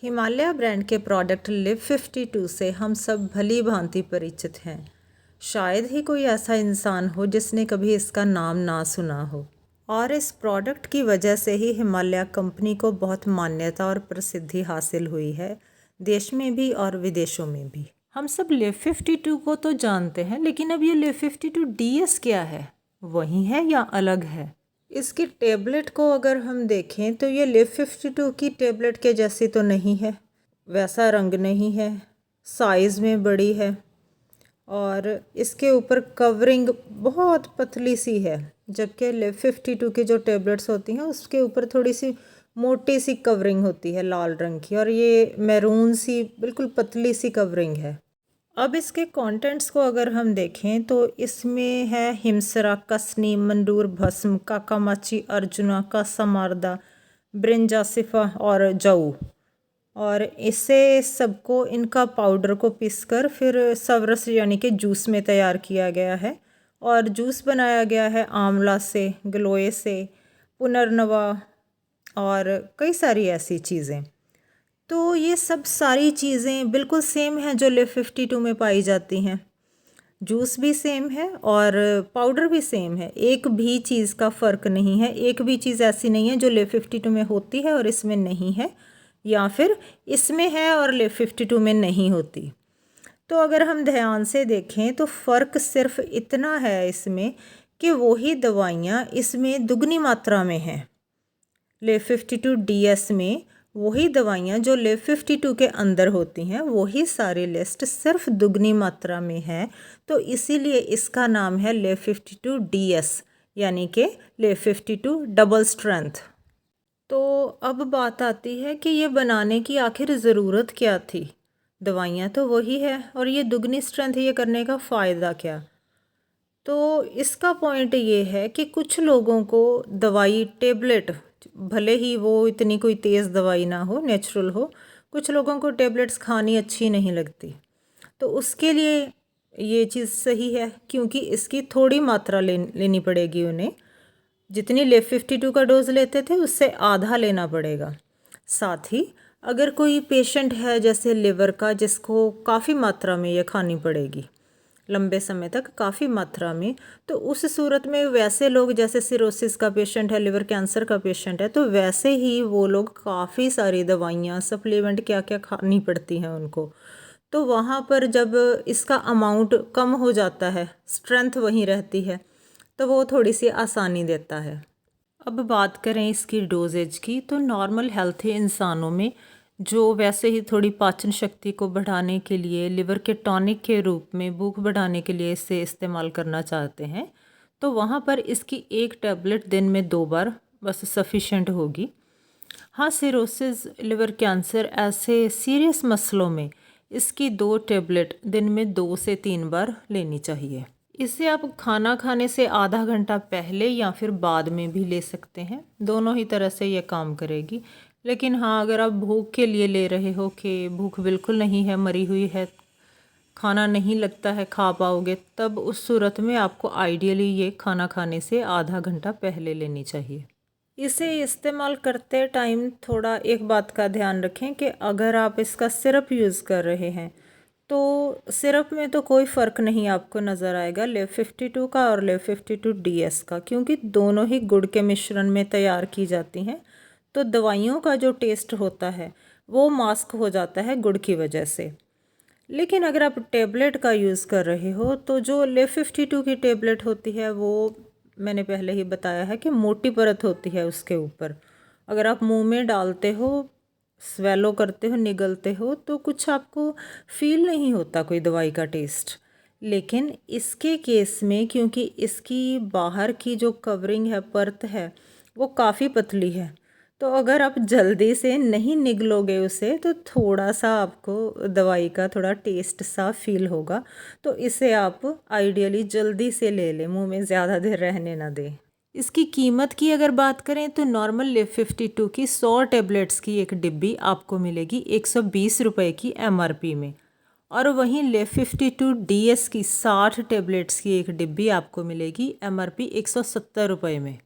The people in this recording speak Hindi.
हिमालय ब्रांड के प्रोडक्ट लिव 52 से हम सब भली भांति परिचित हैं। शायद ही कोई ऐसा इंसान हो जिसने कभी इसका नाम ना सुना हो। और इस प्रोडक्ट की वजह से ही हिमालय कंपनी को बहुत मान्यता और प्रसिद्धि हासिल हुई है, देश में भी और विदेशों में भी। हम सब लिव 52 को तो जानते हैं, लेकिन अब ये लिव 52 DS क्या है? वही है या अलग है? इसकी टेबलेट को अगर हम देखें तो ये लिव 52 की टेबलेट के जैसी तो नहीं है, वैसा रंग नहीं है, साइज़ में बड़ी है और इसके ऊपर कवरिंग बहुत पतली सी है, जबकि लिव 52 की जो टेबलेट्स होती हैं उसके ऊपर थोड़ी सी मोटी सी कवरिंग होती है लाल रंग की, और ये मैरून सी बिल्कुल पतली सी कवरिंग है। अब इसके कंटेंट्स को अगर हम देखें तो इसमें है हिमसरा, कसनी, मंडूर भस्म, काकामाची, अर्जुना का समारदा, ब्रिंजासिफा और जऊ। और इसे सबको इनका पाउडर को पीसकर फिर सवरस यानी कि जूस में तैयार किया गया है, और जूस बनाया गया है आंवला से, गलोए से, पुनर्नवा और कई सारी ऐसी चीज़ें। तो ये सब सारी चीज़ें बिल्कुल सेम हैं जो लिव 52 में पाई जाती हैं। जूस भी सेम है और पाउडर भी सेम है, एक भी चीज़ का फ़र्क नहीं है। एक भी चीज़ ऐसी नहीं है जो लिव 52 में होती है और इसमें नहीं है, या फिर इसमें है और लिव 52 में नहीं होती। तो अगर हम ध्यान से देखें तो फ़र्क सिर्फ इतना है इसमें कि वही दवाइयाँ इसमें दुगनी मात्रा में हैं। लिव 52 DS में वही दवाइयाँ जो लिव 52 के अंदर होती हैं, वही सारी लिस्ट सिर्फ दुगनी मात्रा में है, तो इसीलिए इसका नाम है लिव 52 DS, यानी कि लिव 52 डबल स्ट्रेंथ। तो अब बात आती है कि ये बनाने की आखिर ज़रूरत क्या थी? दवाइयाँ तो वही है और ये दुगनी स्ट्रेंथ ये करने का फ़ायदा क्या? तो इसका पॉइंट ये है कि कुछ लोगों को दवाई टेबलेट, भले ही वो इतनी कोई तेज़ दवाई ना हो, नेचुरल हो, कुछ लोगों को टेबलेट्स खानी अच्छी नहीं लगती, तो उसके लिए ये चीज़ सही है, क्योंकि इसकी थोड़ी मात्रा लेनी पड़ेगी उन्हें। जितनी लिव 52 का डोज लेते थे उससे आधा लेना पड़ेगा। साथ ही अगर कोई पेशेंट है जैसे लिवर का, जिसको काफ़ी मात्रा में ये खानी पड़ेगी लंबे समय तक, काफ़ी मात्रा में, तो उस सूरत में वैसे लोग जैसे सिरोसिस का पेशेंट है, लिवर कैंसर का पेशेंट है, तो वैसे ही वो लोग काफ़ी सारी दवाइयाँ, सप्लीमेंट क्या क्या खानी पड़ती हैं उनको। तो वहाँ पर जब इसका अमाउंट कम हो जाता है, स्ट्रेंथ वहीं रहती है, तो वो थोड़ी सी आसानी देता है। अब बात करें इसकी डोजेज की, तो नॉर्मल हेल्थी इंसानों में जो वैसे ही थोड़ी पाचन शक्ति को बढ़ाने के लिए, लिवर के टॉनिक के रूप में भूख बढ़ाने के लिए इसे इस्तेमाल करना चाहते हैं, तो वहाँ पर इसकी एक टैबलेट दिन में 2 बार बस सफिशेंट होगी। हाँ, सिरोसिस, लिवर कैंसर ऐसे सीरियस मसलों में इसकी 2 टैबलेट दिन में 2 से 3 बार लेनी चाहिए। इसे आप खाना खाने से आधा घंटा पहले या फिर बाद में भी ले सकते हैं, दोनों ही तरह से ये काम करेगी। लेकिन हाँ, अगर आप भूख के लिए ले रहे हो कि भूख बिल्कुल नहीं है, मरी हुई है, खाना नहीं लगता है खा पाओगे, तब उस सूरत में आपको आइडियली ये खाना खाने से आधा घंटा पहले लेनी चाहिए। इसे इस्तेमाल करते टाइम थोड़ा एक बात का ध्यान रखें कि अगर आप इसका सिरप यूज़ कर रहे हैं तो सिरप में तो कोई फ़र्क नहीं आपको नज़र आएगा लिव 52 का और लिव 52 DS का, क्योंकि दोनों ही गुड़ के मिश्रण में तैयार की जाती हैं। तो दवाइयों का जो टेस्ट होता है वो मास्क हो जाता है गुड़ की वजह से। लेकिन अगर आप टेबलेट का यूज़ कर रहे हो तो जो लिव 52 की टेबलेट होती है वो मैंने पहले ही बताया है कि मोटी परत होती है उसके ऊपर। अगर आप मुंह में डालते हो, स्वेलो करते हो, निगलते हो, तो कुछ आपको फील नहीं होता कोई दवाई का टेस्ट। लेकिन इसके केस में, क्योंकि इसकी बाहर की जो कवरिंग है, परत है, वो काफ़ी पतली है, तो अगर आप जल्दी से नहीं निगलोगे उसे तो थोड़ा सा आपको दवाई का थोड़ा टेस्ट सा फील होगा। तो इसे आप आइडियली जल्दी से ले लें, मुंह में ज़्यादा देर रहने ना दें। इसकी कीमत की अगर बात करें तो नॉर्मल लिव 52 की 100 टेबलेट्स की एक डिब्बी आपको मिलेगी 120 रुपये की MRP में, और वहीं लिव 52 DS की 60 टेबलेट्स की एक डिब्बी आपको मिलेगी MRP 170 रुपये में।